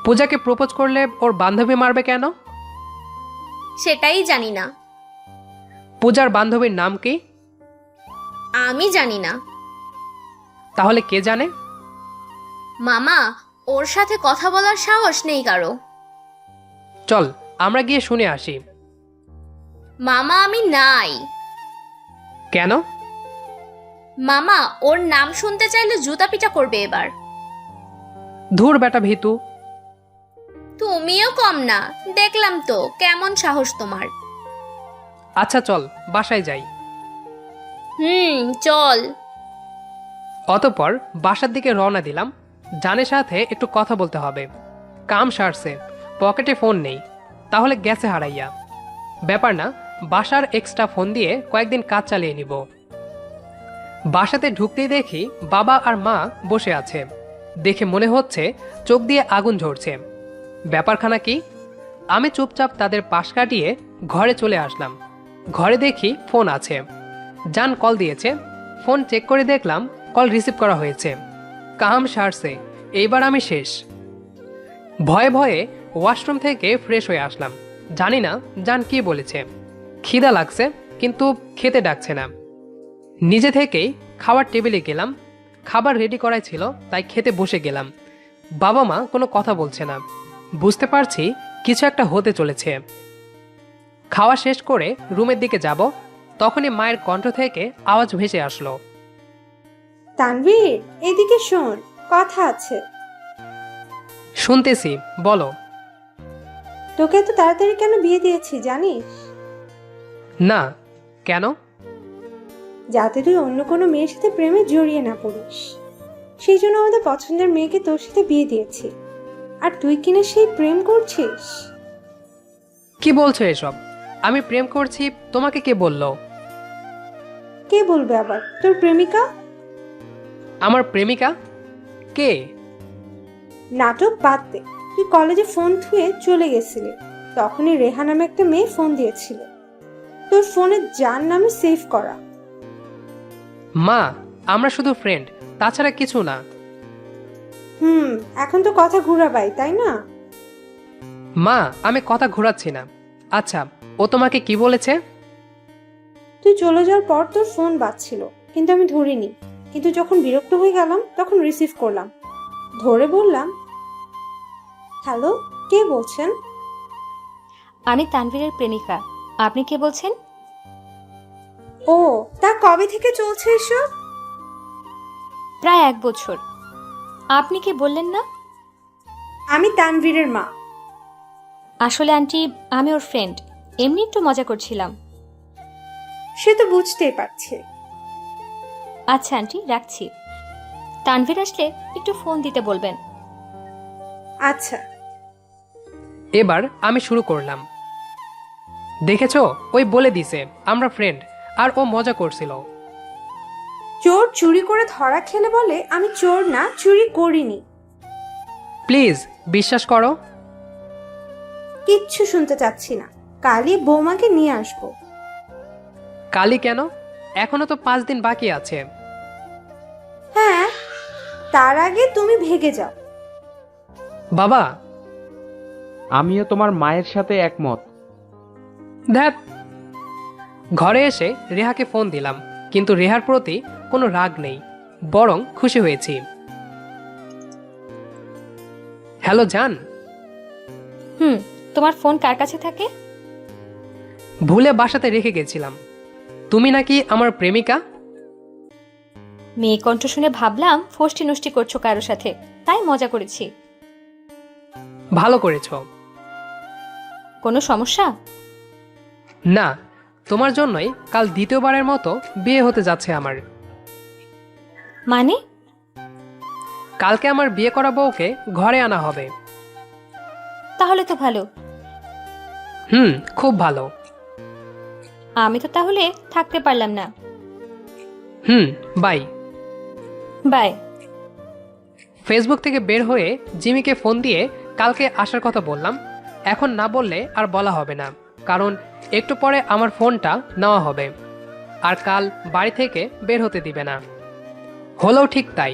পূজাকে প্রপোজ করলে ওর বান্ধবী মারবে কেন? সেটাই জানি না। পূজার বান্ধবীর নাম কি? আমি জানি না। তাহলে কে জানে? মামা, ওর সাথে কথা বলার সাহস নেই কারো। চল, আমরা গিয়ে শুনে আসি। মামা, আমি নাই। কেন? মামা, ওর নাম শুনতে চাইলে জুতা পিটা করবে এবার। ধুর বেটা ভীতু। তুমিও কম না, দেখলাম তো কেমন সাহস তোমার। আচ্ছা চল, বাসায় যাই। চল। অতঃপর বাসার দিকে রওনা দিলাম। জানের সাথে একটু কথা বলতে হবে। কাম সারছে, পকেটে ফোন নেই, তাহলে গেছে হারাইয়া। ব্যাপার না, বাসার এক্সট্রা ফোন দিয়ে কয়েকদিন কাজ চালিয়ে নিব। বাসাতে ঢুকতেই দেখি বাবা আর মা বসে আছে। দেখে মনে হচ্ছে চোখ দিয়ে আগুন ঝরছে। ব্যাপারখানা কি? আমি চুপচাপ তাদের পাশ কাটিয়ে ঘরে চলে আসলাম। ঘরে দেখি ফোন আছে। জান কল দিয়েছে। ফোন চেক করে দেখলাম কল রিসিভ করা হয়েছে। কাম সারছে, এইবার আমি শেষ। ভয়ে ভয়ে ওয়াশরুম থেকে ফ্রেশ হয়ে আসলাম। জানি না জান কি বলেছে। খিদা লাগছে, কিন্তু খেতে ডাকছে না। নিজে থেকেই খাবার টেবিলে গেলাম। খাবার রেডি করাই ছিল, তাই খেতে বসে গেলাম। বাবা মা কোনো কথা বলছে না। বুঝতে পারছি কিছু একটা হতে চলেছে। খাওয়া শেষ করে রুমের দিকে যাব, তখনই মায়ের কণ্ঠ থেকে আওয়াজ ভেসে আসলো, তানভীর, এদিকে শোন, কথা আছে। শুনতেছি, বলো। তোকে এত তাড়াতাড়ি কেন বিয়ে দিয়েছি জানিস? না, কেন? যাতে তুই অন্য কোনো মেয়ের সাথে প্রেমে জড়িয়ে না পড়িস, সেই জন্য আমাদের পছন্দের মেয়েকে তোর সাথে বিয়ে দিয়েছি। আর তুই কিনা সেই প্রেম করছিস? কি বলছো এসব? আমি প্রেম করছি, তোমাকে কে বলল? কে বলবে আবার? তোর প্রেমিকা। আমার প্রেমিকা? কে? নাটক বাদ দে। তুই কলেজে ফোন থুয়ে চলে গেছিলি, তখনই রেহা নামে একটা মেয়ে ফোন দিয়েছিল। তোর ফোনে যার নামে সেভ করা। মা, আমরা শুধু ফ্রেন্ড, তাছাড়া কিছু না। এখন তো কথা ঘুরাবাই, তাই না? মা, আমি কথা ঘোরাচ্ছি না। আচ্ছা, ও তোমাকে কি বলেছে? তুই চলে যাওয়ার পর তোর ফোন বাজছিল, কিন্তু আমি ধরিনি। কিন্তু যখন বিরক্ত হয়ে গেলাম তখন রিসিভ করলাম। ধরে বললাম, হ্যালো, কে বলছেন? আমি তানভীরের প্রেমিকা। আপনি কে বলছেন? ও, তা কবে থেকে চলছে এসব? প্রায় 1 বছর। আপনি কি বললেন না? আমি তানভীরের মা। আসলে আন্টি, আমি ওর ফ্রেন্ড। এমনি একটু মজা করছিলাম। সে তো বুঝতেই পারছে। আচ্ছা আন্টি, রাখছি। তানভীর আসলে একটু ফোন দিতে বলবেন। আচ্ছা। এবার আমি শুরু করলাম। দেখেছো, ওই বলে দিছে আমরা ফ্রেন্ড, আর ও মজা করছিল। চোর চুরি করে ধরা খেলে বলে আমি চোর না, চুরি করিনি। প্লিজ বিশ্বাস করো। কিচ্ছু শুনতে চাচ্ছি না। কালই বৌমাকে নিয়ে আসবো। কালই কেন? এখনো তো 5 দিন বাকি আছে। হ্যাঁ, তার আগে তুমি ভেগে যাও। বাবা, আমিও তোমার মায়ের সাথে একমত। ধ্যাত। ঘরে এসে রেহাকে ফোন দিলাম, কিন্তু রেহার প্রতি কোনো রাগ নেই, বরং খুশি হয়েছি। হ্যালো জান। তোমার ফোন কার কাছে থাকে? ভুলে বাসাতে রেখে গেছিলাম। তুমি নাকি আমার প্রেমিকা? মেয়ে কণ্ঠ শুনে ভাবলাম ফষ্টি নষ্টি করছো কারো সাথে, তাই মজা করেছি। ভালো করেছো। কোনো সমস্যা? না, তোমার জন্যই কাল দ্বিতীয়বারের মতো বিয়ে হতে যাচ্ছে আমার। মানে? কালকে আমার বিয়ে করা বউকে ঘরে আনা হবে। তাহলে তো ভালো। খুব ভালো। আমি তো তাহলে থাকতে পারলাম না। বাই। বাই। ফেসবুক থেকে বের হয়ে জিমিকে ফোন দিয়ে কালকে আসার কথা বললাম। এখন না বললে আর বলা হবে না, কারণ একটু পরে আমার ফোনটা নেওয়া হবে, আর কাল বাড়ি থেকে বের হতে দিবে না। হলো ঠিক তাই।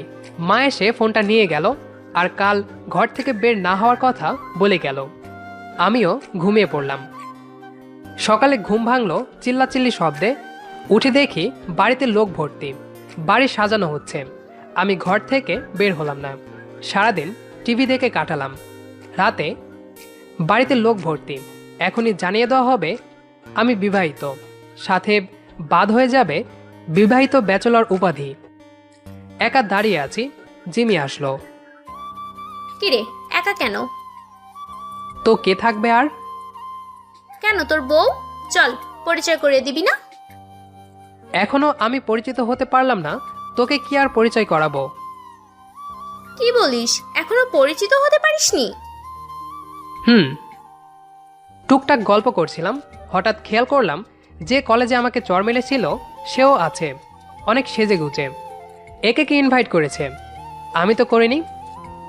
মা এসে ফোনটা নিয়ে গেল, আর কাল ঘর থেকে বের না হওয়ার কথা বলে গেল। আমিও ঘুমিয়ে পড়লাম। সকালে ঘুম ভাঙলো চিল্লাচিল্লি শব্দে। উঠে দেখি বাড়িতে লোক ভর্তি, বাড়ি সাজানো হচ্ছে। আমি ঘর থেকে বের হলাম না। সারাদিন টিভি দেখে কাটালাম। রাতে বাড়িতে লোক ভর্তি। এখনই জানিয়ে দেওয়া হবে আমি বিবাহিত, সাথে বাদ হয়ে যাবে বিবাহিত ব্যাচেলর উপাধি। একা দাঁড়িয়ে আছি, জিমি আসলো। কিরে, একা কেন? তো কে থাকবে আর? কেন, তোর বউ? চল, পরিচয় করিয়ে দিবি না? এখনো আমি পরিচিত হতে পারলাম না, তোকে কি আর পরিচয় করাবো? কি বলিস, এখনো পরিচিত হতে পারিসনি? টুকটাক গল্প করছিলাম, হঠাৎ খেয়াল করলাম যে কলেজে আমাকে চড় মেলেছিল সেও আছে, অনেক সেজে গুজে। একে কি ইনভাইট করেছে? আমি তো করিনি।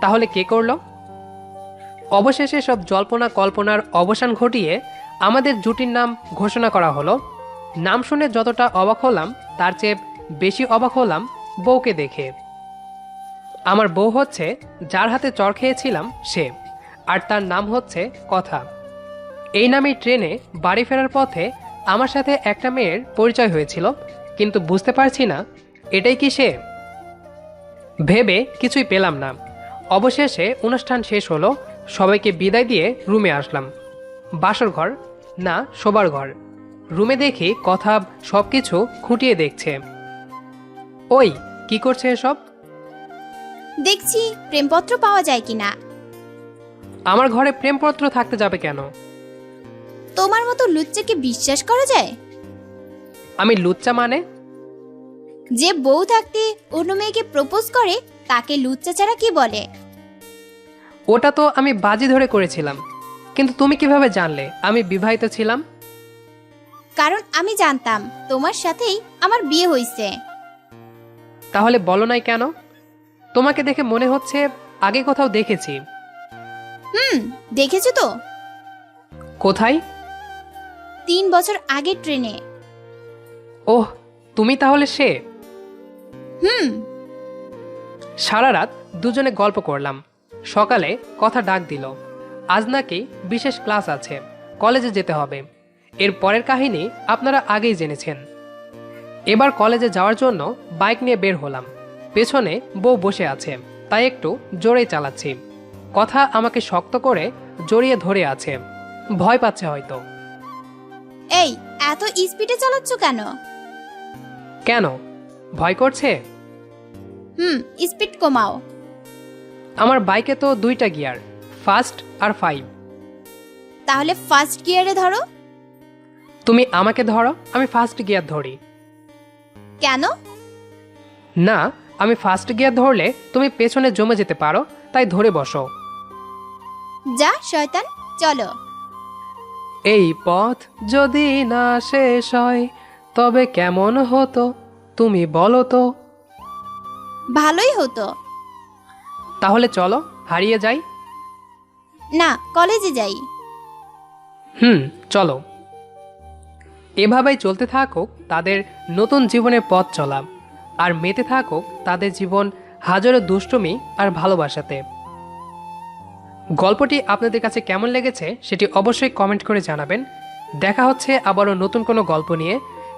তাহলে কে করলো? অবশেষে সব জল্পনা কল্পনার অবসান ঘটিয়ে আমাদের জুটির নাম ঘোষণা করা হলো। নাম শুনে যতটা অবাক হলাম তার চেয়ে বেশি অবাক হলাম বউকে দেখে। আমার বউ হচ্ছে যার হাতে চড় খেয়েছিলাম সে, আর তার নাম হচ্ছে কথা। এই নামেই ট্রেনে বাড়ি ফেরার পথে আমার সাথে একটা মেয়ের পরিচয় হয়েছিল, কিন্তু বুঝতে পারছি না এটাই কি সে। ভেবে কিছুই পেলাম না। অবশেষে অনুষ্ঠান শেষ হলো, সবাইকে বিদায় দিয়ে রুমে আসলাম। বাসর ঘর না, শোবার ঘর। রুমে দেখি কথা সবকিছু খুঁটিয়ে দেখছে। ওই কি করছে এসব? দেখছি প্রেমপত্র পাওয়া যায় কিনা। আমার ঘরে প্রেমপত্র থাকতে যাবে কেন? তোমার মতো লুচ্চাকে বিশ্বাস করা যায়? আমি লুচ্চা মানে? যে বউ থাকতে অন্য মেয়েকে প্রপোজ করে তাকে লুচ্চা ছাড়া কি বলে? ওটা তো আমি বাজি ধরে করেছিলাম, কিন্তু তুমি কিভাবে জানলে আমি বিবাহিত ছিলাম? কারণ আমি জানতাম তোমার সাথেই আমার বিয়ে হয়েছে। তাহলে বলো নাই কেন? তোমাকে দেখে মনে হচ্ছে আগে কোথাও দেখেছি। দেখেছো তো? কোথায়? 3 বছর আগে ট্রেনে। ওহ, তুমি তাহলে সে। হুম। সারা রাত দুজনে গল্প করলাম। সকালে কথা ডাক দিল, আজ নাকি বিশেষ ক্লাস আছে, কলেজে যেতে হবে। এর পরের কাহিনী আপনারা আগেই জেনেছেন। এবার কলেজে যাওয়ার জন্য বাইক নিয়ে বের হলাম। পেছনে বউ বসে আছে, তাই একটু জোরেই চালাচ্ছি। কথা আমাকে শক্ত করে জড়িয়ে ধরে আছে, ভয় পাচ্ছে হয়তো। এই, এত স্পিডে চালাচ্ছ কেন? কেন, ভয় করছে? স্পিড কমাও। আমার বাইকে তো 2টা গিয়ার, ফার্স্ট আর 5। তাহলে ফার্স্ট গিয়ারে ধরো। তুমি আমাকে ধরো, আমি ফার্স্ট গিয়ার ধরি। কেন? না, আমি ফার্স্ট গিয়ার ধরলে তুমি পেছনে জমে যেতে পারো, তাই ধরে বসো। যা শয়তান, চলো। এই পথ যদি না শেষ হয় তবে কেমন হতো তুমি বলো তো। ভালোই হতো। তাহলে চলো হারিয়ে যাই। না, কলেজে যাই। চলো। এভাবেই চলতে থাকুক তাদের নতুন জীবনের পথ চলা, আর মেতে থাকুক তাদের জীবন হাজারো দুষ্টুমি আর ভালোবাসাতে। গল্পটি আপনাদের কাছে কেমন লেগেছে সেটি অবশ্যই কমেন্ট করে জানাবেন। দেখা হচ্ছে আবারও নতুন কোনো গল্প নিয়ে।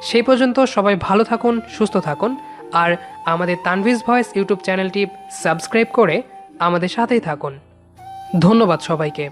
সেই পর্যন্ত সবাই ভালো থাকুন, সুস্থ থাকুন, আর আমাদের তানভিজ ভয়েস ইউটিউব চ্যানেলটি সাবস্ক্রাইব করে আমাদের সাথেই থাকুন। ধন্যবাদ সবাইকে।